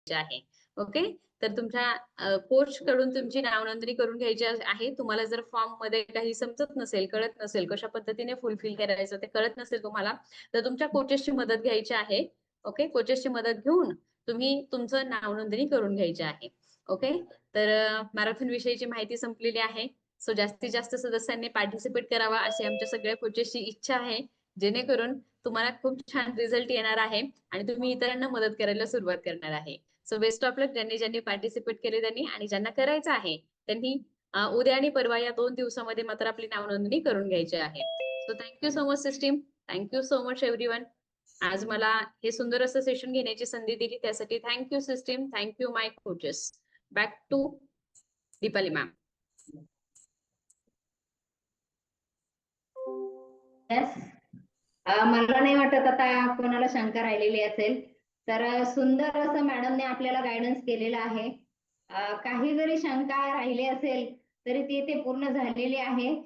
आहे. ओके. तर तुमच्या कोच कडून तुमची नावनोंदणी करून घ्यायची आहे. तुम्हाला जर फॉर्ममध्ये काही समजत नसेल, कळत नसेल, कशा पद्धतीने फुलफिल करायचं ते कळत नसेल तुम्हाला, तर तुमच्या कोचेसची मदत घ्यायची आहे. ओके. कोचेसची मदत घेऊन तुम्ही तुमचं नावनोंदणी करून घ्यायची आहे. ओके. तर मॅरेथॉन विषयीची माहिती संपलेली आहे. सो जास्तीत जास्त सदस्यांनी पार्टिसिपेट करावा अशी आमच्या सगळ्या कोचेसची इच्छा आहे. जेणेकरून तुम्हाला खूप छान रिझल्ट येणार आहे आणि तुम्ही इतरांना मदत करायला सुरुवात करणार आहे. सो बेस्ट ऑफ लक ज्यांनी ज्यांनी पार्टिसिपेट केले त्यांनी आणि ज्यांना करायचं आहे त्यांनी उद्या आणि परवा या 2 दिवसामध्ये मात्र आपली नावनोंदणी करून घ्यायची आहे. So thank so much system. Thank so much everyone. आज मला हे सुंदर असं सेशन घेण्याची संधी दिली त्यासाठी thank system. Thank my coaches. Back to Deepali ma'am. Yes. मला नाही वाटत आता कोणाला शंका राहिलेली असेल. तर सुंदर असं मॅडमने आपल्याला गायडन्स केलेलं आहे. काही जरी शंका राहिली असेल तरी ती पूर्ण झालेली आहे.